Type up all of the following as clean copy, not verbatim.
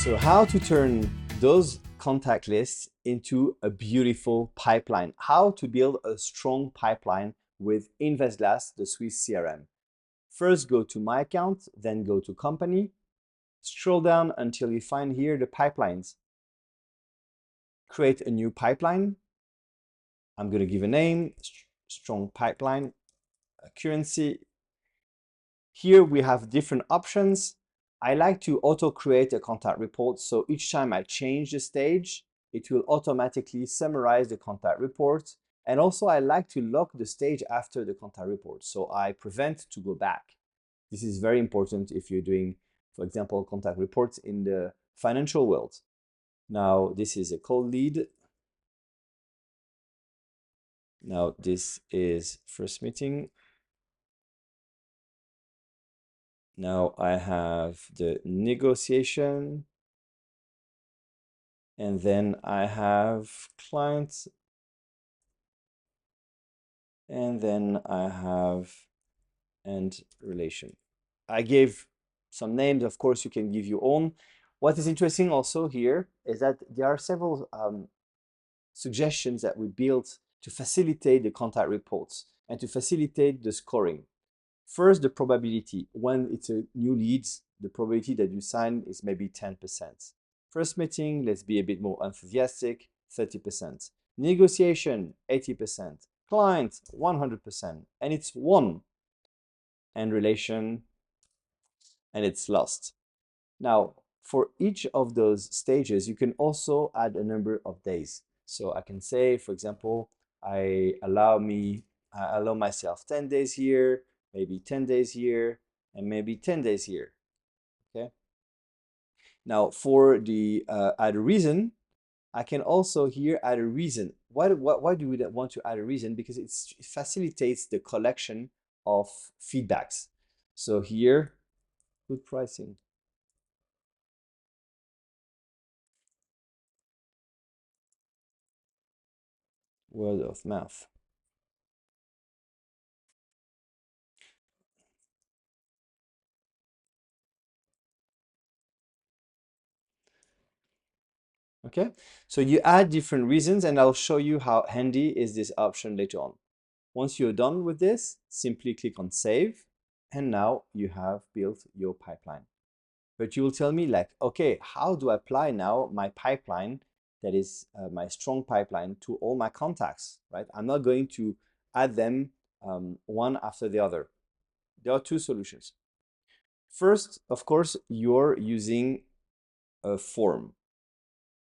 So how to turn those contact lists into a beautiful pipeline. How to build a strong pipeline with InvestGlass, the Swiss CRM. First, go to My Account, then go to Company. Scroll down until you find here the pipelines. Create a new pipeline. I'm going to give a name, Strong Pipeline, Currency. Here we have different options. I like to auto-create a contact report, so each time I change the stage, it will automatically summarize the contact report. And also I like to lock the stage after the contact report, so I prevent to go back. This is very important if you're doing, for example, contact reports in the financial world. Now this is a cold lead. Now this is first meeting. Now I have the negotiation. And then I have clients. And then I have end relation. I gave some names. Of course, you can give your own. What is interesting also here is that there are several suggestions that we built to facilitate the contact reports and to facilitate the scoring. First, the probability. When it's a new leads, the probability that you sign is maybe 10%. First meeting, let's be a bit more enthusiastic, 30%. Negotiation, 80%. Client, 100%. And it's won. And relation, and it's lost. Now, for each of those stages, you can also add a number of days. So I can say, for example, I allow myself 10 days here, maybe 10 days here, and maybe 10 days here. Okay. Now for the add a reason, I can also here add a reason. Why do we want to add a reason? Because it facilitates the collection of feedbacks. So here, good pricing. Word of mouth. Okay, so you add different reasons, and I'll show you how handy is this option later on. Once you're done with this, simply click on save, and now you have built your pipeline. But you will tell me like, okay, how do I apply now my pipeline, that is my strong pipeline, to all my contacts, right? I'm not going to add them one after the other. There are two solutions. First, of course, you're using a form.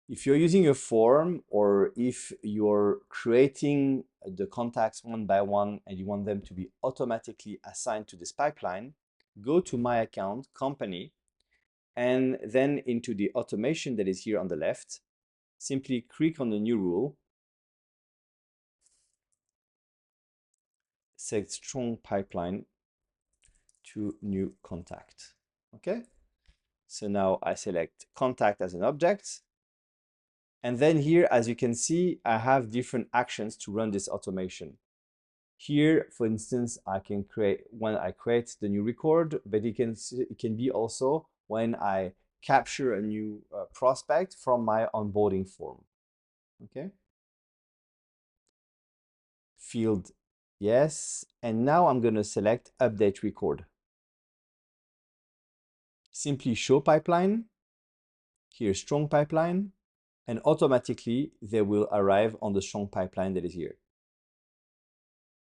If you're using a form, or if you're creating the contacts one by one and you want them to be automatically assigned to this pipeline, go to My Account, Company, and then into the automation that is here on the left, simply click on the new rule, set strong pipeline to new contact. Okay, so now I select contact as an object. And then here, as you can see, I have different actions to run this automation. Here, for instance, I can create when I create the new record, but it can be also when I capture a new prospect from my onboarding form. Okay. Field yes, and now I'm going to select update record. Simply show pipeline. Here, strong pipeline, and automatically they will arrive on the strong pipeline that is here.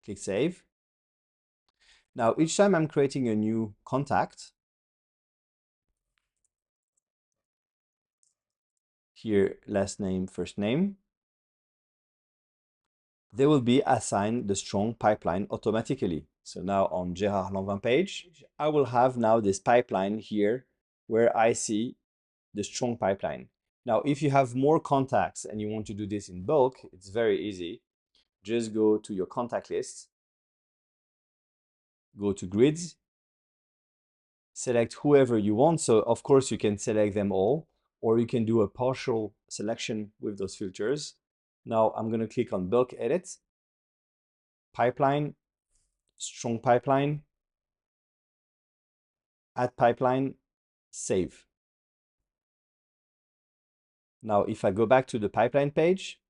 Click save. Now, each time I'm creating a new contact, here, last name, first name, they will be assigned the strong pipeline automatically. So now on Gérard Lanvin page, I will have now this pipeline here where I see the strong pipeline. Now, if you have more contacts and you want to do this in bulk, it's very easy. Just go to your contact list, go to grids, select whoever you want. So of course you can select them all, or you can do a partial selection with those filters. Now I'm going to click on bulk edit, pipeline, strong pipeline, add pipeline, save. Now, if I go back to the pipeline page,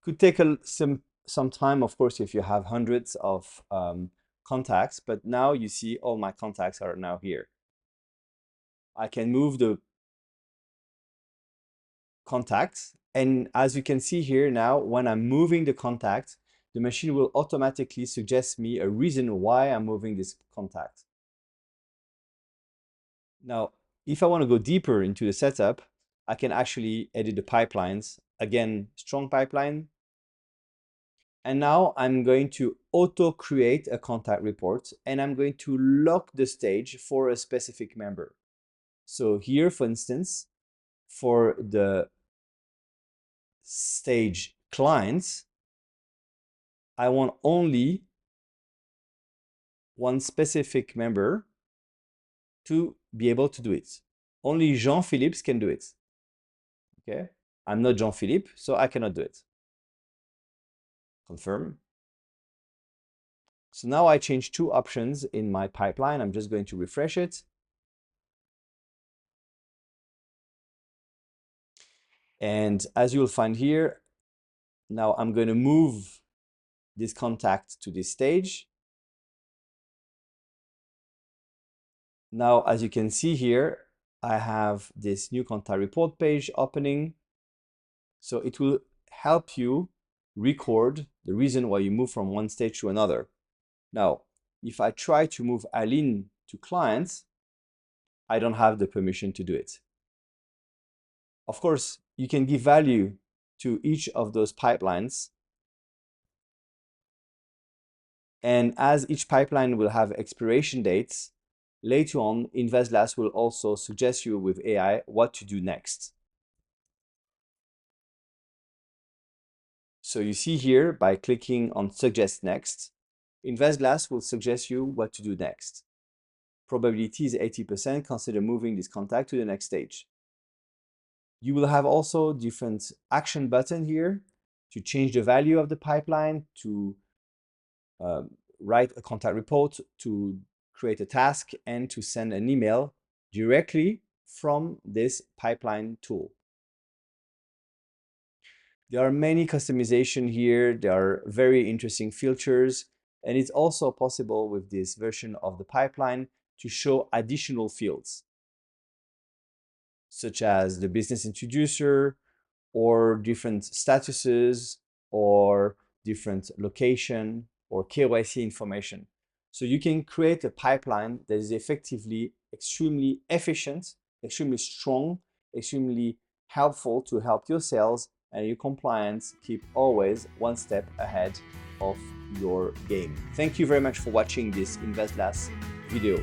could take some time, of course, if you have hundreds of contacts, but now you see all my contacts are now here. I can move the contacts, and as you can see here now, when I'm moving the contact, the machine will automatically suggest me a reason why I'm moving this contact. Now, if I want to go deeper into the setup, I can actually edit the pipelines. Again, strong pipeline. And now I'm going to auto create a contact report, and I'm going to lock the stage for a specific member. So here, for instance, for the stage clients, I want only one specific member to be able to do it. Only Jean-Philippe can do it. Okay, I'm not Jean-Philippe, so I cannot do it. Confirm. So now I change two options in my pipeline. I'm just going to refresh it. And as you'll find here, now I'm going to move this contact to this stage. Now, as you can see here, I have this new contact report page opening. So it will help you record the reason why you move from one stage to another. Now, if I try to move Aline to clients, I don't have the permission to do it. Of course, you can give value to each of those pipelines. And as each pipeline will have expiration dates, later on, InvestGlass will also suggest you with AI what to do next. So you see here, by clicking on Suggest Next, InvestGlass will suggest you what to do next. Probability is 80%. Consider moving this contact to the next stage. You will have also different action button here to change the value of the pipeline, to write a contact report, to create a task, and to send an email directly from this pipeline tool. There are many customization here. There are very interesting filters, and it's also possible with this version of the pipeline to show additional fields, such as the business introducer, or different statuses, or different location, or KYC information. So you can create a pipeline that is effectively extremely efficient, extremely strong, extremely helpful to help your sales and your compliance keep always one step ahead of your game. Thank you very much for watching this InvestGlass video.